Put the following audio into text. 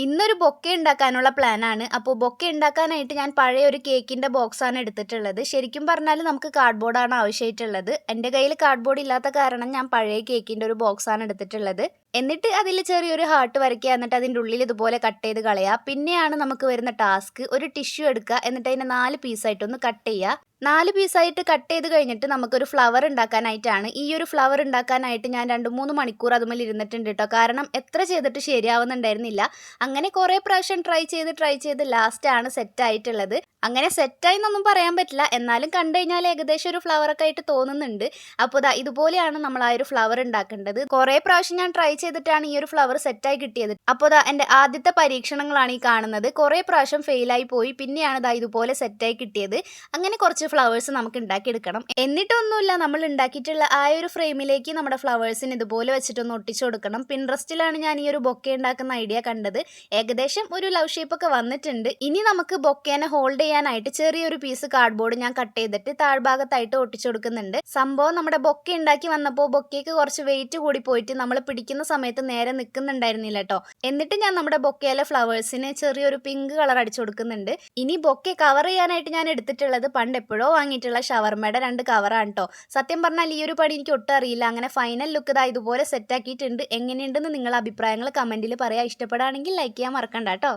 ഇന്നൊരു ബൊക്കെ ഉണ്ടാക്കാനുള്ള പ്ലാനാണ്. അപ്പോൾ ബൊക്കെ ഉണ്ടാക്കാനായിട്ട് ഞാൻ പഴയ ഒരു കേക്കിൻ്റെ ബോക്സാണ് എടുത്തിട്ടുള്ളത്. ശരിക്കും പറഞ്ഞാൽ നമുക്ക് കാർഡ്ബോർഡാണ് ആവശ്യമായിട്ടുള്ളത്. എൻ്റെ കയ്യിൽ കാർഡ്ബോർഡ് ഇല്ലാത്ത കാരണം ഞാൻ പഴയ കേക്കിൻ്റെ ഒരു ബോക്സാണ് എടുത്തിട്ടുള്ളത്. എന്നിട്ട് അതിൽ ചെറിയൊരു ഹാർട്ട് വരയ്ക്കുക, എന്നിട്ട് അതിൻ്റെ ഉള്ളിൽ ഇതുപോലെ കട്ട് ചെയ്ത് കളയുക. പിന്നെയാണ് നമുക്ക് വരുന്ന ടാസ്ക്, ഒരു ടിഷ്യൂ എടുക്കുക, എന്നിട്ട് അതിനെ 4 പീസായിട്ടൊന്ന് കട്ട് ചെയ്യുക. 4 പീസായിട്ട് കട്ട് ചെയ്ത് കഴിഞ്ഞിട്ട് നമുക്കൊരു ഫ്ലവർ ഉണ്ടാക്കാനായിട്ടാണ്. ഈ ഒരു ഫ്ലവർ ഉണ്ടാക്കാനായിട്ട് ഞാൻ 2-3 മണിക്കൂർ അതുമേൽ ഇരുന്നിട്ടുണ്ട് കേട്ടോ. കാരണം എത്ര ചെയ്തിട്ട് ശരിയാവുന്നുണ്ടായിരുന്നില്ല. അങ്ങനെ കുറേ പ്രാവശ്യം ട്രൈ ചെയ്ത് ലാസ്റ്റാണ് സെറ്റായിട്ടുള്ളത്. അങ്ങനെ സെറ്റായി എന്നൊന്നും പറയാൻ പറ്റില്ല, എന്നാലും കണ്ടു കഴിഞ്ഞാൽ ഏകദേശം ഒരു ഫ്ലവറൊക്കെ ആയിട്ട് തോന്നുന്നുണ്ട്. അപ്പോൾ ദാ ഇതുപോലെയാണ് നമ്മൾ ആ ഒരു ഫ്ലവർ ഉണ്ടാക്കേണ്ടത്. കുറേ പ്രാവശ്യം ഞാൻ ട്രൈ ചെയ്തിട്ടാണ് ഈ ഒരു ഫ്ലവർ സെറ്റായി കിട്ടിയത്. അപ്പോൾ ദാ എൻ്റെ ആദ്യത്തെ പരീക്ഷണങ്ങളാണ് ഈ കാണുന്നത്. കുറേ പ്രാവശ്യം ഫെയിലായി പോയി, പിന്നെയാണ് ദാ ഇതുപോലെ സെറ്റായി കിട്ടിയത്. അങ്ങനെ കുറച്ച് ഫ്ലവേഴ്സ് നമുക്ക് ഉണ്ടാക്കിയെടുക്കണം. എന്നിട്ടൊന്നുമില്ല, നമ്മൾ ഉണ്ടാക്കിയിട്ടുള്ള ആ ഒരു ഫ്രെയിമിലേക്ക് നമ്മുടെ ഫ്ലവേഴ്സിന് ഇതുപോലെ വെച്ചിട്ടൊന്ന് ഒട്ടിച്ചു കൊടുക്കണം. പിൻട്രസ്റ്റിലാണ് ഞാൻ ഈ ഒരു ബൊക്കെ ഉണ്ടാക്കുന്ന ഐഡിയ കണ്ടത്. ഏകദേശം ഒരു ലവ് ഷേപ്പൊക്കെ വന്നിട്ടുണ്ട്. ഇനി നമുക്ക് ബൊക്കേനെ ഹോൾഡ് ചെയ്യാനായിട്ട് ചെറിയൊരു പീസ് കാർഡ്ബോർഡ് ഞാൻ കട്ട് ചെയ്തിട്ട് താഴ്ഭാഗത്തായിട്ട് ഒട്ടിച്ചു കൊടുക്കുന്നുണ്ട്. സംഭവം നമ്മുടെ ബൊക്കെ ഉണ്ടാക്കി വന്നപ്പോൾ ബൊക്കേക്ക് കുറച്ച് വെയിറ്റ് കൂടി പോയിട്ട് നമ്മൾ പിടിക്കുന്ന സമയത്ത് നേരെ നിൽക്കുന്നുണ്ടായിരുന്നില്ല കേട്ടോ. എന്നിട്ട് ഞാൻ നമ്മുടെ ബൊക്കയിലെ ഫ്ലവേഴ്സിന് ചെറിയൊരു പിങ്ക് കളർ അടിച്ചു കൊടുക്കുന്നുണ്ട്. ഇനി ബൊക്കെ കവർ ചെയ്യാനായിട്ട് ഞാൻ എടുത്തിട്ടുള്ളത് പണ്ട് എപ്പോഴോ വാങ്ങിയിട്ടുള്ള ഷവർമയുടെ 2 കവറാണ് കേട്ടോ. സത്യം പറഞ്ഞാൽ ഈ ഒരു പണി എനിക്ക് ഒട്ടും അറിയില്ല. അങ്ങനെ ഫൈനൽ ലുക്ക് ഇതാ ഇതുപോലെ സെറ്റാക്കിയിട്ടുണ്ട്. എങ്ങനെയുണ്ടെന്ന് നിങ്ങളുടെ അഭിപ്രായങ്ങൾ കമൻറ്റിൽ പറയാം. ഇഷ്ടപ്പെടുകയാണെങ്കിൽ ലൈക്ക് ചെയ്യാൻ മറക്കണ്ട കേട്ടോ.